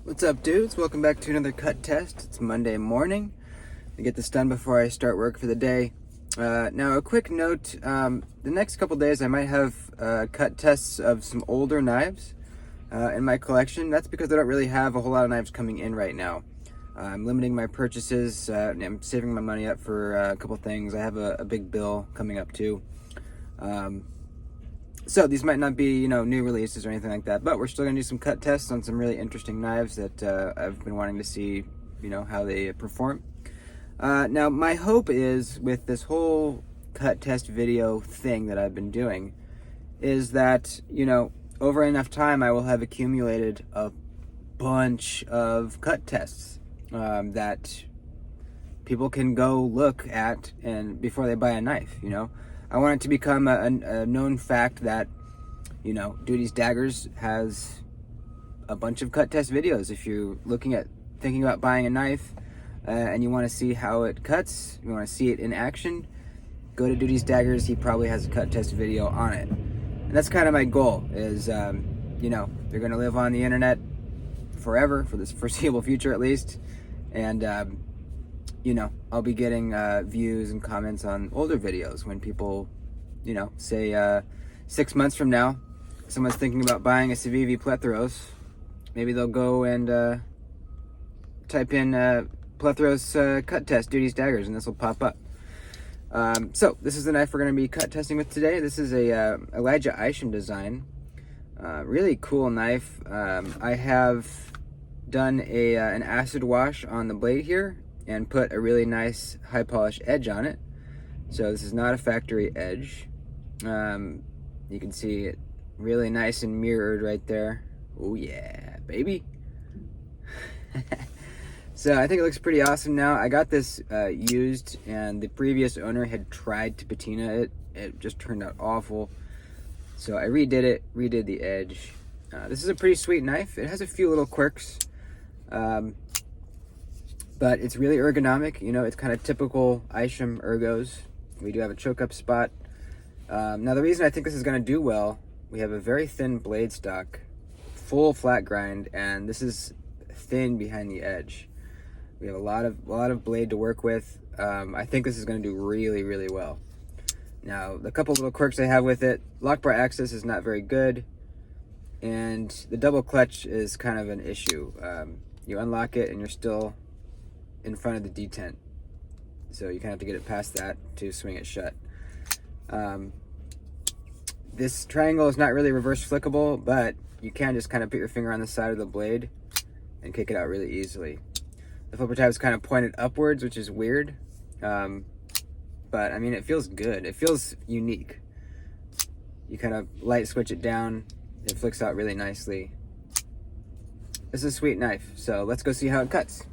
What's up, dudes? Welcome back to another cut test. It's Monday morning. I get this done before I start work for the day. Now, a quick note, the next couple days I might have cut tests of some older knives in my collection. That's because I don't really have a whole lot of knives coming in right now. I'm limiting my purchases. I'm saving my money up for a couple things. I have a big bill coming up too. So these might not be, new releases or anything like that, but we're still going to do some cut tests on some really interesting knives that I've been wanting to see, how they perform. Now, my hope is with this whole cut test video thing that I've been doing is that, over enough time I will have accumulated a bunch of cut tests that people can go look at and before they buy a knife, I want it to become a known fact that, Duty's Daggers has a bunch of cut test videos. If you're thinking about buying a knife and you want to see how it cuts, you want to see it in action, go to Duty's Daggers. He probably has a cut test video on it. And that's kind of my goal is, they're going to live on the internet forever, for this foreseeable future at least. And, I'll be getting views and comments on older videos when people, say 6 months from now, someone's thinking about buying a Civivi Plethiros. Maybe they'll go and type in Plethiros cut test Duty's Daggers, and this will pop up. So this is the knife we're going to be cut testing with today. This is a Elijah Isham design. Really cool knife. I have done an acid wash on the blade here and put a really nice high polish edge on it. So this is not a factory edge. You can see it really nice and mirrored right there. Oh yeah, baby. So I think it looks pretty awesome now. I got this used, and the previous owner had tried to patina it. It just turned out awful. So I redid it, redid the edge. This is a pretty sweet knife. It has a few little quirks. But it's really ergonomic, it's kind of typical Isham ergos. We do have a choke up spot. Now the reason I think this is going to do well, we have a very thin blade stock, full flat grind, and this is thin behind the edge. We have a lot of blade to work with. I think this is going to do really, really well. Now, the couple little quirks I have with it, lock bar access is not very good, and the double clutch is kind of an issue. You unlock it and you're still in front of the detent, so you kind of have to get it past that to swing it shut. This triangle is not really reverse flickable, but you can just kind of put your finger on the side of the blade and kick it out really easily. The flipper tab is kind of pointed upwards, which is weird, but I mean, it feels good. It feels unique. You kind of light switch it down, it flicks out really nicely. This is a sweet knife, so let's go see how it cuts.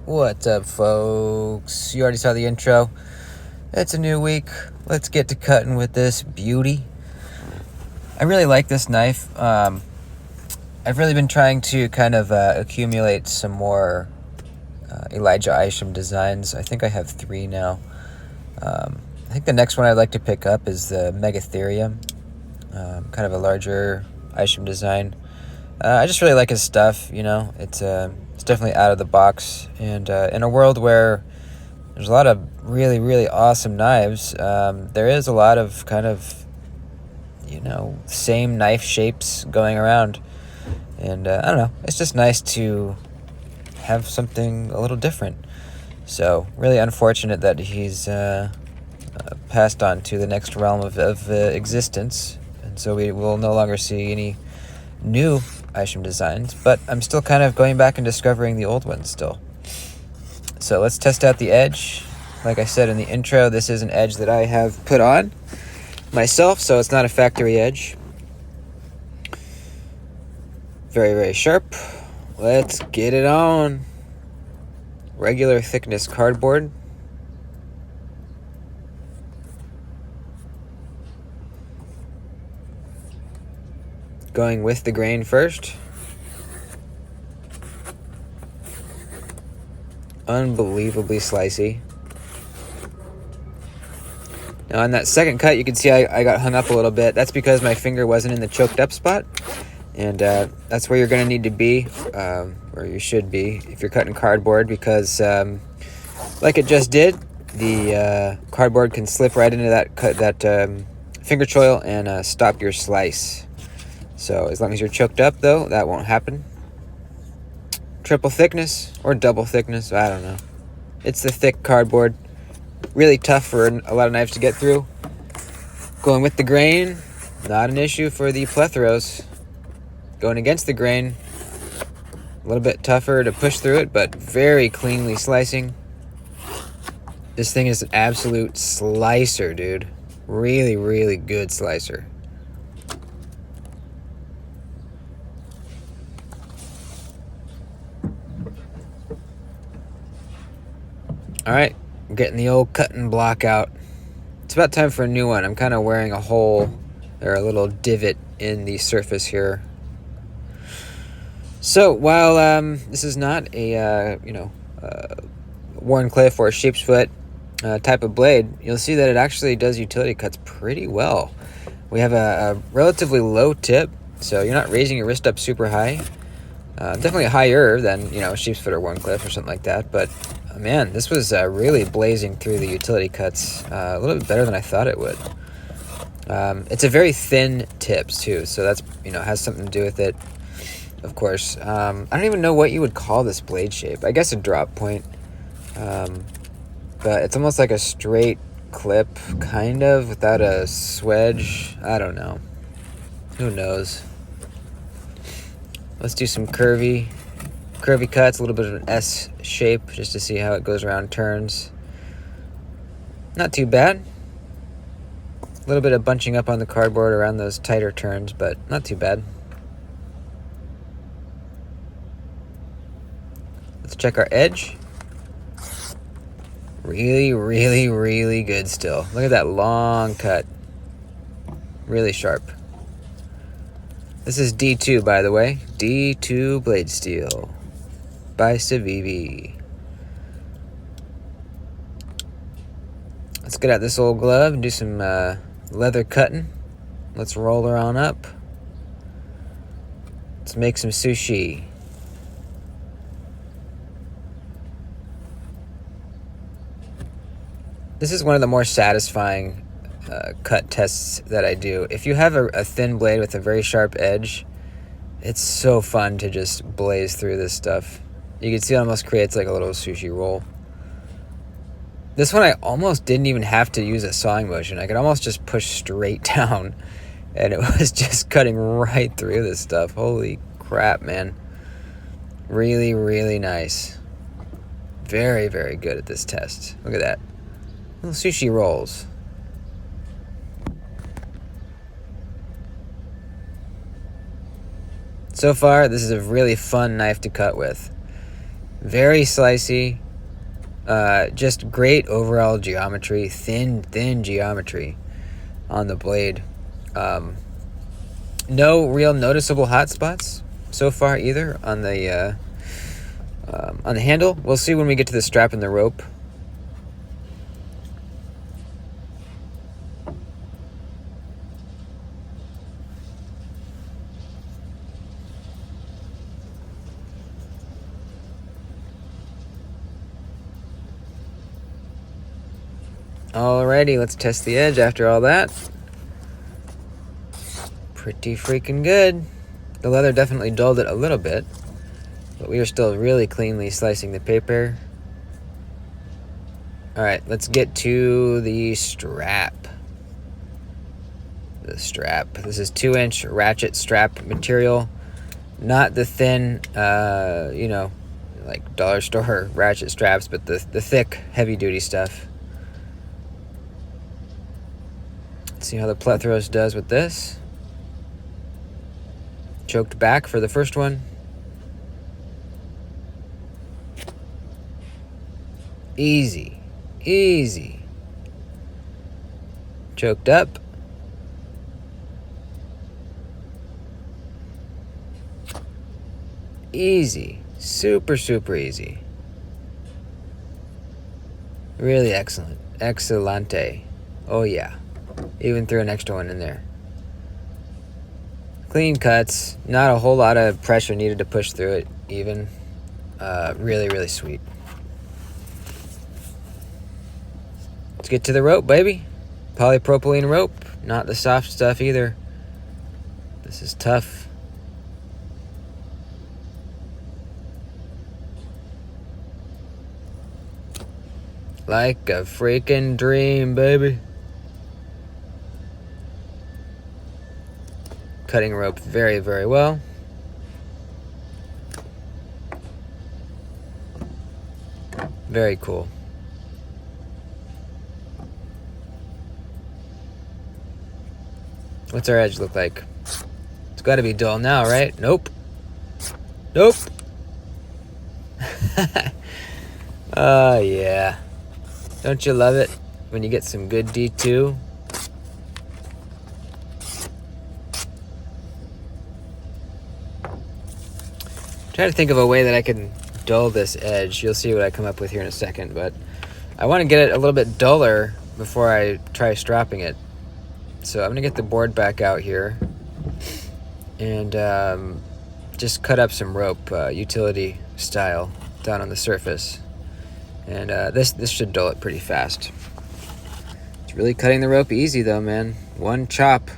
What's up, folks? You already saw the intro. It's a new week. Let's get to cutting with this beauty. I really like this knife. I've really been trying to kind of accumulate some more Elijah Isham designs. I think I have 3 now. I think the next one I'd like to pick up is the Megatherium, kind of a larger Isham design. I just really like his stuff, it's definitely out of the box, and in a world where there's a lot of really, really awesome knives, there is a lot of kind of, same knife shapes going around, and I don't know, it's just nice to have something a little different. So really unfortunate that he's passed on to the next realm of existence, and so we will no longer see any new Isham designs, but I'm still kind of going back and discovering the old ones still. So let's test out the edge. Like I said in the intro, this is an edge that I have put on myself, so it's not a factory edge. Very, very sharp. Let's get it on. Regular thickness cardboard. Going with the grain first. Unbelievably slicey. Now on that second cut, you can see I got hung up a little bit. That's because my finger wasn't in the choked up spot. And that's where you're going to need to be, or you should be, if you're cutting cardboard, because like it just did, the cardboard can slip right into that finger choil and stop your slice. So as long as you're choked up, though, that won't happen. Triple thickness or double thickness, I don't know. It's the thick cardboard. Really tough for a lot of knives to get through. Going with the grain, not an issue for the Plethiros. Going against the grain, a little bit tougher to push through it, but very cleanly slicing. This thing is an absolute slicer, dude. Really, really good slicer. Alright, I'm getting the old cutting block out. It's about time for a new one. I'm kind of wearing a hole, or a little divot in the surface here. So, while this is not a, Wharncliffe or sheep's foot type of blade, you'll see that it actually does utility cuts pretty well. We have a relatively low tip, so you're not raising your wrist up super high. Definitely higher than, sheep's foot or Wharncliffe or something like that, but man, this was really blazing through the utility cuts, a little bit better than I thought it would. It's a very thin tips too, so that's, has something to do with it. Of course, I don't even know what you would call this blade shape. I guess a drop point, but it's almost like a straight clip, kind of, without a swedge. I don't know. Who knows? Let's do some curvy cuts, a little bit of an S shape, just to see how it goes around turns. Not too bad. A little bit of bunching up on the cardboard around those tighter turns, but not too bad. Let's check our edge. Really, really, really good still. Look at that long cut. Really sharp. This is D2, by the way. D2 blade steel by Civivi. Let's get out this old glove and do some leather cutting. Let's roll her on up. Let's make some sushi. This is one of the more satisfying cut tests that I do. If you have a thin blade with a very sharp edge, it's so fun to just blaze through this stuff. You can see it almost creates like a little sushi roll. This one I almost didn't even have to use a sawing motion. I could almost just push straight down and it was just cutting right through this stuff. Holy crap, man. Really, really nice. Very, very good at this test. Look at that. Little sushi rolls. So far, this is a really fun knife to cut with. Very slicey. Just great overall geometry. Thin geometry on the blade. No real noticeable hot spots so far either on the handle. We'll see when we get to the strap and the rope. Alrighty, let's test the edge after all that. Pretty freaking good. The leather definitely dulled it a little bit, but we are still really cleanly slicing the paper. Alright, let's get to the strap. This is 2-inch ratchet strap material. Not the thin, like dollar store ratchet straps, but the thick, heavy-duty stuff. Let's see how the Plethiros does with this. Choked back for the first one. Easy. Choked up. Easy. Super easy. Really excellent. Excelente. Oh yeah. Even threw an extra one in there. Clean cuts. Not a whole lot of pressure needed to push through it even. Really, really sweet. Let's get to the rope, baby. Polypropylene rope. Not the soft stuff either. This is tough. Like a freaking dream, baby. Cutting rope very, very well. Very cool. What's our edge look like? It's got to be dull now, right? Nope. Nope. Oh, yeah. Don't you love it when you get some good D2? Trying to think of a way that I can dull this edge. You'll see what I come up with here in a second, but I want to get it a little bit duller before I try strapping it. So I'm gonna get the board back out here and just cut up some rope, utility style, down on the surface. And this should dull it pretty fast. It's really cutting the rope easy though, man. One chop.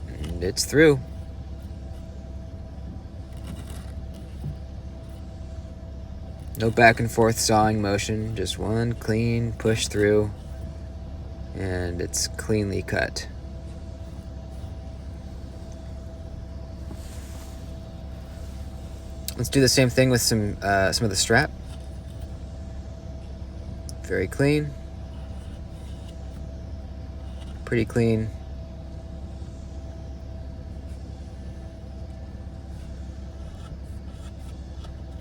And it's through. No back and forth sawing motion, just one clean push through, and it's cleanly cut. Let's do the same thing with some of the strap. Very clean. Pretty clean.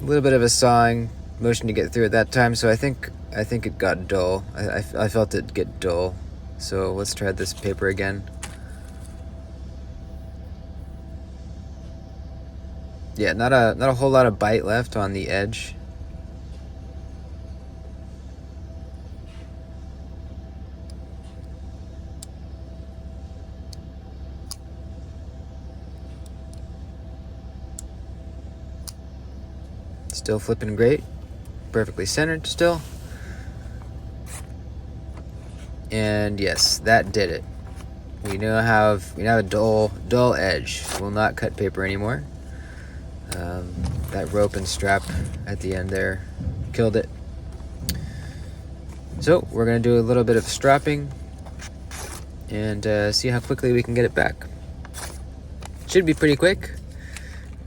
A little bit of a sawing motion to get through at that time, so I think it got dull. I felt it get dull. So let's try this paper again. Yeah, not a whole lot of bite left on the edge. Still flipping great. Perfectly centered still. And yes, that did it. We now have a dull edge. We'll not cut paper anymore. That rope and strap at the end there killed it. So we're gonna do a little bit of strapping and see how quickly we can get it back. Should be pretty quick.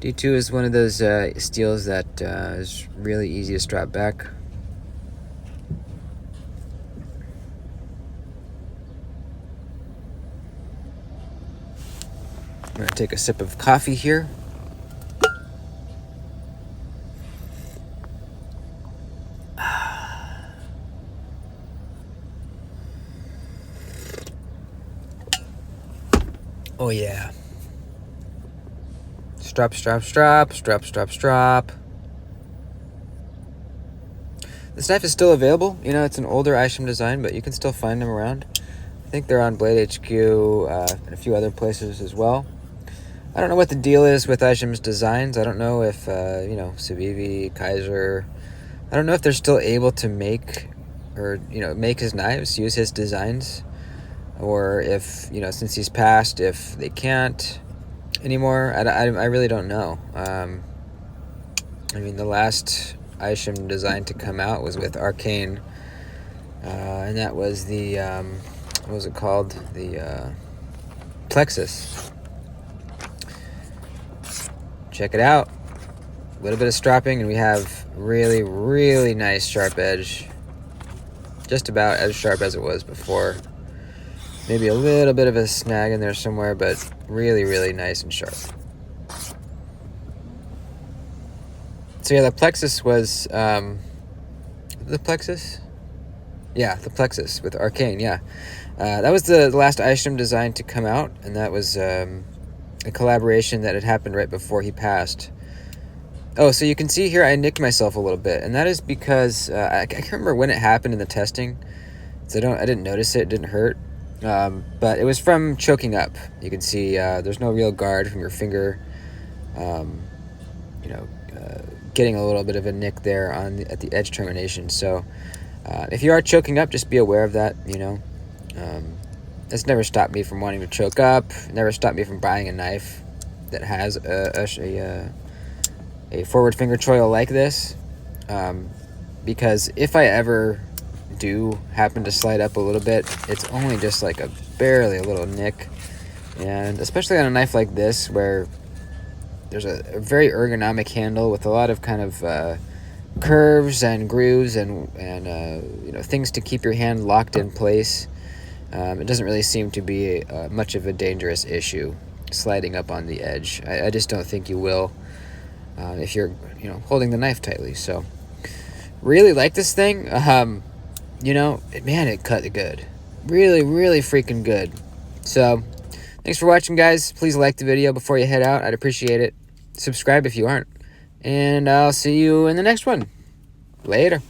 D2 is one of those steels that is really easy to strap back. I'm gonna take a sip of coffee here. Oh yeah. Strap, strap, strap, strap, strap, strap. This knife is still available. You know, it's an older Isham design, but you can still find them around. I think they're on Blade HQ and a few other places as well. I don't know what the deal is with Isham's designs. I don't know if, you know, Civivi, Kaiser, I don't know if they're still able to make or, you know, make his knives, use his designs, or if, you know, since he's passed, if they can't anymore. I really don't know. I mean, the last Isham design to come out was with Arcane, and that was the, what was it called? The Plexus. Check it out. A little bit of strapping, and we have really, really nice sharp edge. Just about as sharp as it was before. Maybe a little bit of a snag in there somewhere, but really, really nice and sharp. So yeah, the Plexus was, the Plexus? Yeah, the Plexus with Arcane, yeah. That was the last Isham design to come out, and that was a collaboration that had happened right before he passed. Oh, so you can see here I nicked myself a little bit, and that is because I can't remember when it happened in the testing. So I didn't notice it. It didn't hurt. But it was from choking up. You can see there's no real guard from your finger, you know, getting a little bit of a nick there at the edge termination. So if you are choking up, just be aware of that, you know. It's never stopped me from wanting to choke up, never stopped me from buying a knife that has a forward finger choil like this, because if I ever do happen to slide up a little bit, it's only just like barely a little nick, and especially on a knife like this where there's a very ergonomic handle with a lot of kind of curves and grooves and you know, things to keep your hand locked in place. It doesn't really seem to be much of a dangerous issue sliding up on the edge. I just don't think you will if you're, you know, holding the knife tightly. So really like this thing. You know, man, it cut good. Really, really freaking good. So thanks for watching, guys. Please like the video before you head out. I'd appreciate it. Subscribe if you aren't. And I'll see you in the next one. Later.